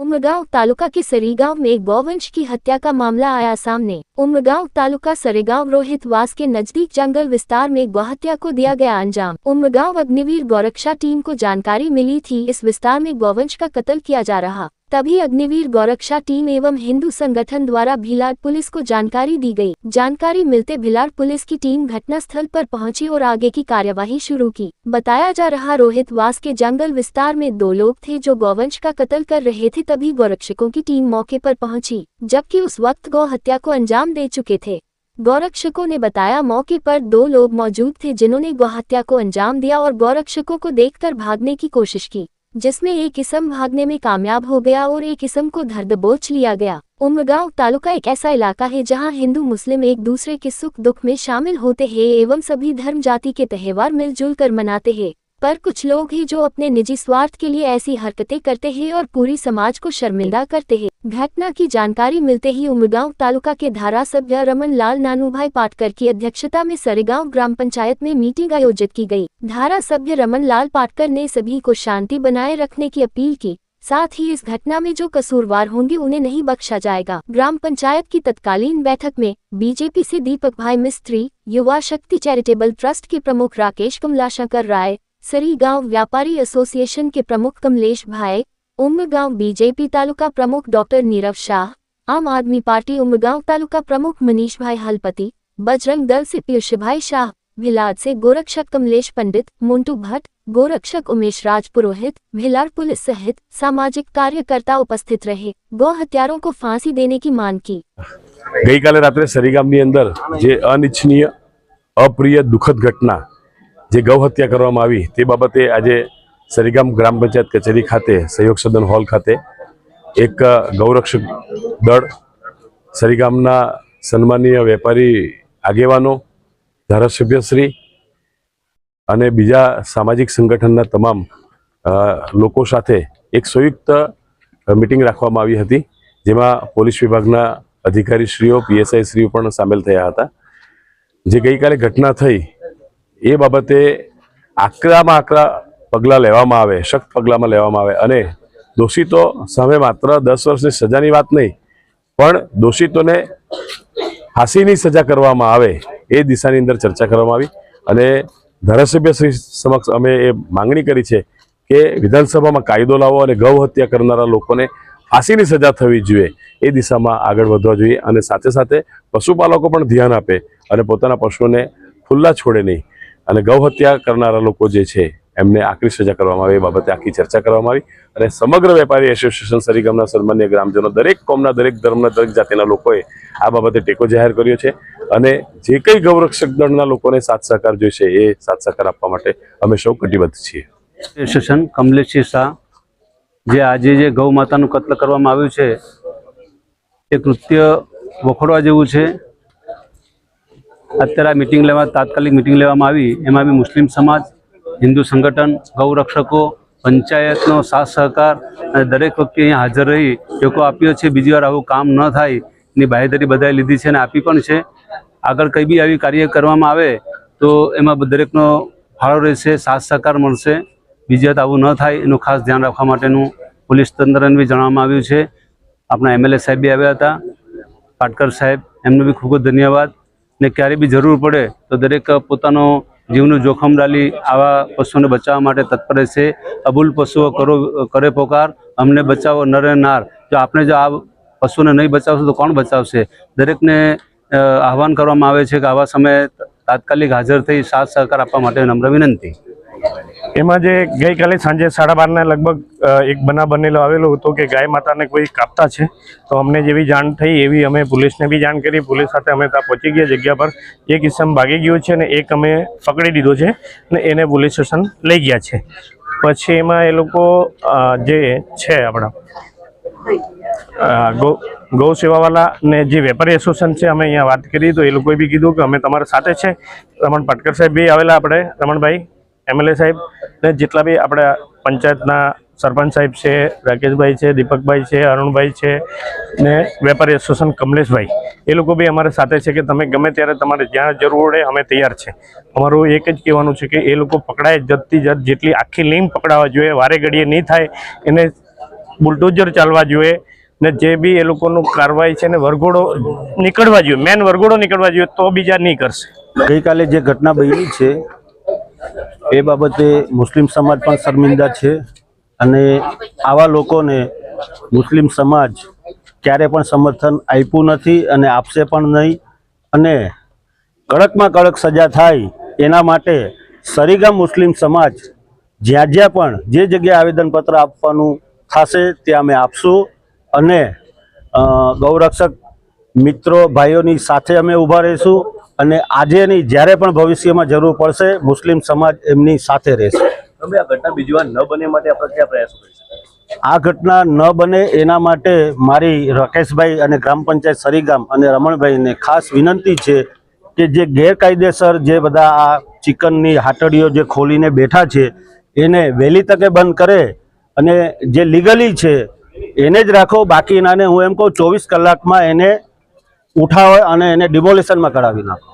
उमरगांव तालुका के सरीगांव में गौवंश की हत्या का मामला आया सामने। उमरगांव तालुका सरेगांव रोहितवास के नजदीक जंगल विस्तार में गौहत्या को दिया गया अंजाम। उमरगांव अग्निवीर गौरक्षा टीम को जानकारी मिली थी इस विस्तार में गौवंश का कत्ल किया जा रहा, तभी अग्निवीर गौरक्षा टीम एवं हिंदू संगठन द्वारा भिलाड़ पुलिस को जानकारी दी गई। जानकारी मिलते भिलाड़ पुलिस की टीम घटनास्थल पर पहुंची और आगे की कार्यवाही शुरू की। बताया जा रहा रोहितवास के जंगल विस्तार में 2 लोग थे जो गौवंश का कत्ल कर रहे थे, तभी गौरक्षकों की टीम मौके पर पहुंची, जबकि उस वक्त गौ हत्या को अंजाम दे चुके थे। गौरक्षकों ने बताया मौके पर 2 लोग मौजूद थे जिन्होंने गौ हत्या को अंजाम दिया और गौरक्षकों को देखकर भागने की कोशिश की, जिसमें एक इसम भागने में कामयाब हो गया और एक इसम को धर दबोच लिया गया। उमरगांव तालुका एक ऐसा इलाका है जहां हिंदू मुस्लिम एक दूसरे के सुख दुख में शामिल होते हैं एवं सभी धर्म जाति के त्योहार मिलजुल कर मनाते हैं, पर कुछ लोग हैं जो अपने निजी स्वार्थ के लिए ऐसी हरकतें करते हैं और पूरी समाज को शर्मिंदा करते हैं। घटना की जानकारी मिलते ही उमरगांव तालुका के धारासभ्य रमन लाल नानूभाई पाटकर की अध्यक्षता में सरेगांव ग्राम पंचायत में मीटिंग आयोजित की गई। धारासभ्य रमन लाल पाटकर ने सभी को शांति बनाए रखने की अपील की, साथ ही इस घटना में जो कसूरवार होंगे उन्हें नहीं बख्शा जाएगा। ग्राम पंचायत की तत्कालीन बैठक में बीजेपी से दीपक भाई मिस्त्री, युवा शक्ति चैरिटेबल ट्रस्ट के प्रमुख राकेश कमलाशंकर राय, सरीगांव व्यापारी एसोसिएशन के प्रमुख कमलेश भाई, उमरगांव बीजेपी तालुका प्रमुख डॉक्टर नीरव शाह, आम आदमी पार्टी उमरगांव तालुका प्रमुख मनीष भाई हलपति, बजरंग दल से पीयूष भाई शाह, भिलाड़ से गोरक्षक कमलेश पंडित, मुंटू भट्ट, गोरक्षक उमेश राज पुरोहित, भिलाड़ पुलिस सहित सामाजिक कार्यकर्ता उपस्थित रहे। गौ हत्यारों को फांसी देने की मांग की। गई काले रात्रे सरीगामनी अंदर जे अनिच्छनीय अप्रिय दुखद घटना जे गौ हत्या करवामां आवी ते बाबते आजे सरीगाम ग्राम पंचायत कचेरी खाते सहयोग सदन हॉल खाते एक गौरक्षक दल, सरीगामना सन्मानीय वेपारी आगेवानो, धारासभ्यश्री अने बीजा सामाजिक संगठनना तमाम लोको साथे एक संयुक्त मीटिंग राखवामां आवी हती, जेमां पोलीस विभागना अधिकारीश्रीओ पीएसआईश्रीओ पण सामेल थया हता। जे गई काले घटना थई ए बाबते आकरामां आकरा पगला लेवामां आवे, सख्त पगलामां लेवामां आवे अने दोषितो सामे मात्र 10 वर्षनी सजानी वात नहीं पण दोषितोने फांसीनी सजा करवामां आवे ए दिशानी अंदर चर्चा करवामां आवी अने धारासभ्यश्री समक्ष अमे ए मांगणी करी छे के विधानसभामां कायदो लावो अने गौ हत्या करनारा लोकोने फांसीनी सजा थवी जोईए ए दिशामां आगळ वधवा जोईए अने साथे साथे पशुपालको पण ध्यान आपे अने पोताना पशुओने खुल्ला छोड़े नहीं અને ગૌ હત્યા કરનારા લોકો જે છે એમને આકરી સજા કરવામાં આવે એ બાબતે આખી ચર્ચા કરવામાં આવી અને સમગ્ર વેપારી એસોસિએશન સરીગામના સન્માનીય ગ્રામજનો દરેક કોમના દરેક ધર્મના દરેક જાતિના લોકોએ આ બાબતે ટેકો જાહેર કર્યો છે અને જે કંઈ ગૌરક્ષક દળના લોકોને સાથ સહકાર જોઈશે એ સાથ સહકાર આપવા માટે અમે સૌ કટિબદ્ધ છીએ। એસોસિએશન કમલેશ શાહ જે આજે જે ગૌ માતાનું કત્લ કરવામાં આવ્યું છે એ કૃત્ય વખોડવા જેવું છે। અત્યારે मीटिंग लेवा तात्कालिक मीटिंग लेवामां आवी एमां बी मुस्लिम समाज, हिंदू संगठन, गौरक्षको, पंचायतनो साथ सहकार अने दरेक व्यक्ति अहींया हाजर रही टेको आप्यो छे। बीजी वार आवुं काम न थाय एनी बाहेधरी बधाए लीधी छे अने आपी पण छे। आगळ कंई बी आवी कार्य करवामां आवे तो एमां दरेकनो फाळो रहेशे, साथ सहकार मळशे। बीजी वार आवुं न थाय एनुं खास ध्यान राखवा माटेनुं पोलीस तंत्रने बी जणाववामां आव्युं छे। आपणा एमएलए साहेब बी आव्या हता, पाटकर साहेब, एमनो बी खूब खूब धन्यवाद। ने क्यारे भी जरूर पड़े तो दरेक पोतानो जीवनु जोखम डाली आवा पशुओं ने बचाव माटे तत्पर है। अबुल पशुओं करे पोकार, अमने बचावो नर नार। जो आपने जो आ पशु ने नहीं बचावशे तो कौन बचावशे? दरेक ने आह्वान करवामां आवे छे के आवा समय तात्कालिक हाजर थई साथ सहकार आपवा माटे नम्र विनंती। एमां जे गई काले सांजे 12:30 लगभग एक बनाव बनेलो आवेलो हतो के गाय माता ने कोई कापता छे तो अमने जेवी जाण थई एवी अमे पुलिस ने भी जाण करी। पुलिस साथे अमे त्यां पहोंची गया जग्या पर। एक इसम भागी गयो छे ने एक अमे पकड़ी दीधो छे ने एने पुलिस स्टेशन लई गया छे। पछी एमां ए लोको जे छे आपणा गौ सेवावाला ने जे वेपारी एसोसिएशन छे अमे अहींया वात करी तो ए लोकोए बी कीधुं के अमे तमारा साथे छे। रमण पाटकर साहेब बी आवेला, आपणे रमणभाई एमएलए साहेब ने जेटला बी आपणे पंचायतना सरपंच साहेब है, राकेश भाई है, दीपक भाई है, अरुण भाई है ने वेपारी एसोसिएशन कमलेश भाई ए लोग भी अमारे साथे छे कि तमे गमे त्यारे तमारे ज्यां जरूर है अमे तैयार छे। अमारुं एक ज कहेवानुं छे कि ए लोको पकड़ाय जत्ती जत जेटली आखी लीम पकड़ावा जोईए, वारे घड़ीए नहीं थाय एने બુલડોઝર ચાલવા જોઈએ ને જે બી એ લોકોનું કાર્યવાહી છે ને વરઘોડો નીકળવા જોઈએ, મેન વરઘોડો નીકળવા જોઈએ, તો બીજા નહીં કરશે. ગઈકાલે જે ઘટના બની છે એ બાબતે મુસ્લિમ સમાજ પણ શર્મિંદા છે અને આવા લોકોને મુસ્લિમ સમાજ ક્યારે પણ સમર્થન આપ્યું નથી અને આપશે પણ નહીં. અને કડકમાં કડક સજા થાય એના માટે સરીગામ મુસ્લિમ સમાજ જ્યાં જ્યાં પણ જે જગ્યાએ આવેદનપત્ર આપવાનું થશે ત્યાં અમે આપશું અને ગૌરક્ષક મિત્રો ભાઈઓની સાથે અમે ઊભા રહીશું અને આજે નહીં જ્યારે પણ ભવિષ્યમાં જરૂર પડશે મુસ્લિમ સમાજ એમની સાથે રહેશે. તમે આ ઘટના બીજી વાર ન બને માટે આપણે કયા પ્રયાસો કરી શકીએ? આ ઘટના ન બને એના માટે મારી રાકેશભાઈ અને ગ્રામ પંચાયત સરીગામ અને રમણભાઈને ખાસ વિનંતી છે કે જે ગેરકાયદેસર જે બધા આ ચિકનની હાટડીઓ જે ખોલીને બેઠા છે એને વહેલી તકે બંધ કરે અને જે લીગલી છે એને જ રાખો. બાકીનાને હું એમ કહું 24 કલાકમાં એને ઉઠાવો અને એને ડિમોલિશનમાં કરાવી નાખો.